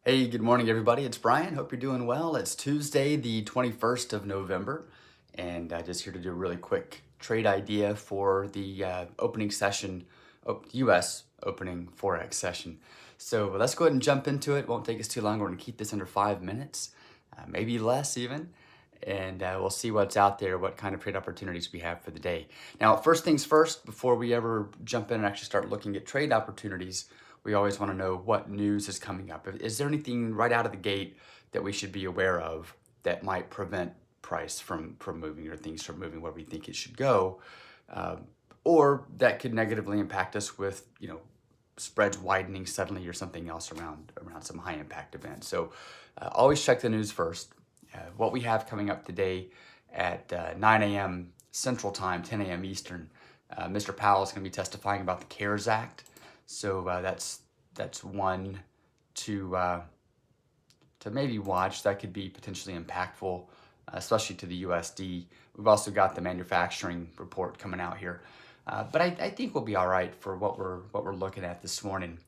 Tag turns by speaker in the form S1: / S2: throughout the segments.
S1: Hey, good morning, everybody. It's Brian. Hope you're doing well. It's Tuesday, the 21st of November, and just here to do a really quick trade idea for the opening session, US opening Forex session. So let's go ahead and jump into it. Won't take us too long. We're going to keep this under 5 minutes, maybe less even, and we'll see what's out there, what kind of trade opportunities we have for the day. Now, first things first, before we ever jump in and actually start looking at trade opportunities, we always want to know what news is coming up. Is there anything right out of the gate that we should be aware of that might prevent price from moving or things from moving where we think it should go, um, or that could negatively impact us with spreads widening suddenly or something else around some high impact event. So always check the news first. What we have coming up today at 9 a.m. Central Time, 10 a.m. Eastern, Mr. Powell is going to be testifying about the CARES Act. So that's one to maybe watch. That could be potentially impactful, especially to the USD. We've also got the manufacturing report coming out here, but I think we'll be all right for what we're looking at this morning.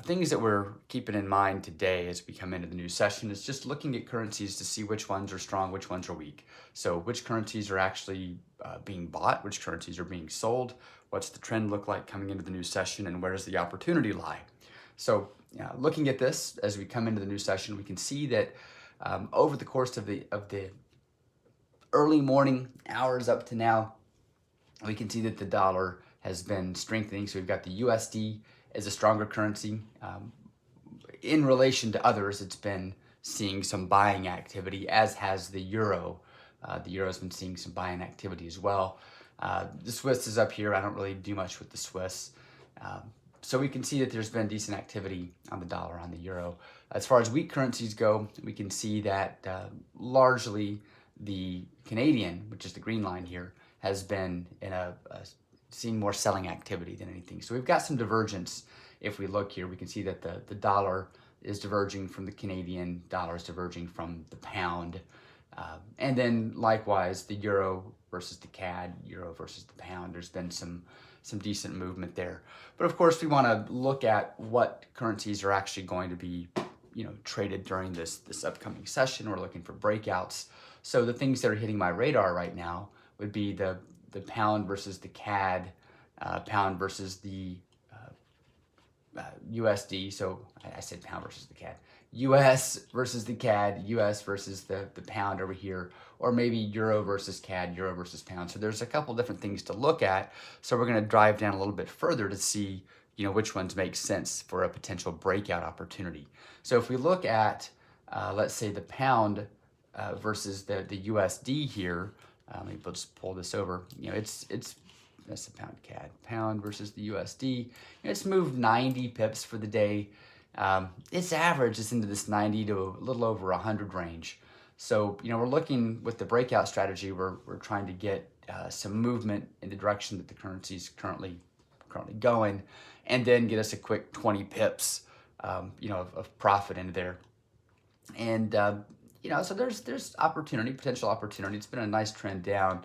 S1: Things that we're keeping in mind today as we come into the new session is just looking at currencies to see which ones are strong, which ones are weak. So which currencies are actually being bought, which currencies are being sold, what's the trend look like coming into the new session, and where does the opportunity lie? So looking at this as we come into the new session, we can see that over the course of the early morning hours up to now, we can see that the dollar has been strengthening. So we've got the USD as a stronger currency. In relation to others, it's been seeing some buying activity, as has the euro. The euro has been seeing some buying activity as well. The Swiss is up here. I don't really do much with the Swiss. So we can see that there's been decent activity on the dollar, on the euro. As far as weak currencies go, we can see that largely the Canadian, which is the green line here, has been in seeing more selling activity than anything. So we've got some divergence. If we look here, we can see that the dollar is diverging from the Canadian, dollar is diverging from the pound. And then likewise, the euro versus the CAD, euro versus the pound, there's been some decent movement there. But of course, we want to look at what currencies are actually going to be traded during this upcoming session. We're looking for breakouts. So the things that are hitting my radar right now would be the pound versus the CAD, pound versus the USD. So I said pound versus the CAD. US versus the CAD, US versus the pound over here, or maybe euro versus CAD, euro versus pound. So there's a couple different things to look at. So we're going to drive down a little bit further to see which ones make sense for a potential breakout opportunity. So if we look at, let's say, the pound versus the USD here, let me just pull this over. It's that's the pound CAD, pound versus the USD. It's moved 90 pips for the day. Its average is into this 90 to a little over 100 range. So we're looking with the breakout strategy. We're trying to get some movement in the direction that the currency is currently going, and then get us a quick 20 pips, of profit into there. And so there's opportunity, potential opportunity. It's been a nice trend down,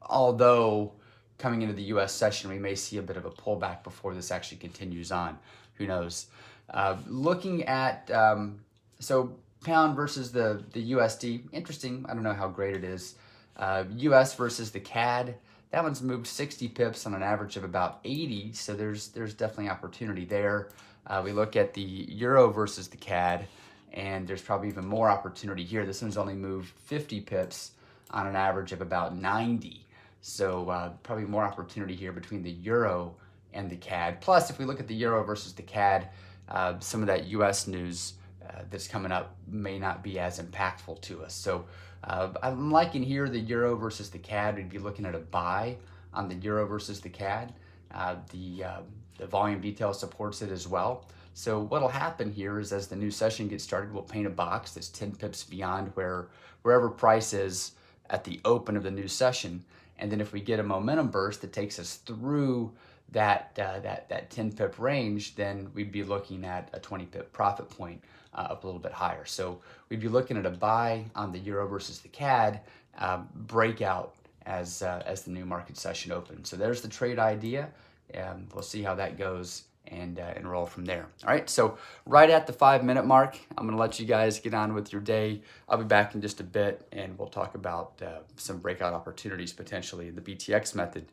S1: although coming into the U.S. session, we may see a bit of a pullback before this actually continues on. Who knows? Looking at, so pound versus the USD, interesting. I don't know how great it is. US versus the CAD, that one's moved 60 pips on an average of about 80, so there's definitely opportunity there. We look at the euro versus the CAD, and there's probably even more opportunity here. This one's only moved 50 pips on an average of about 90. So probably more opportunity here between the euro and the CAD. Plus, if we look at the euro versus the CAD, some of that US news that's coming up may not be as impactful to us. So I'm liking here the euro versus the CAD. We'd be looking at a buy on the euro versus the CAD. The volume detail supports it as well. So what'll happen here is as the new session gets started, we'll paint a box that's 10 pips beyond wherever price is at the open of the new session. And then if we get a momentum burst that takes us through that 10 pip range, then we'd be looking at a 20 pip profit point up a little bit higher. So we'd be looking at a buy on the euro versus the CAD, breakout as the new market session opens. So there's the trade idea. We'll see how that goes. and roll from there. All right, so right at the 5-minute mark, I'm gonna let you guys get on with your day. I'll be back in just a bit and we'll talk about some breakout opportunities potentially in the BTX method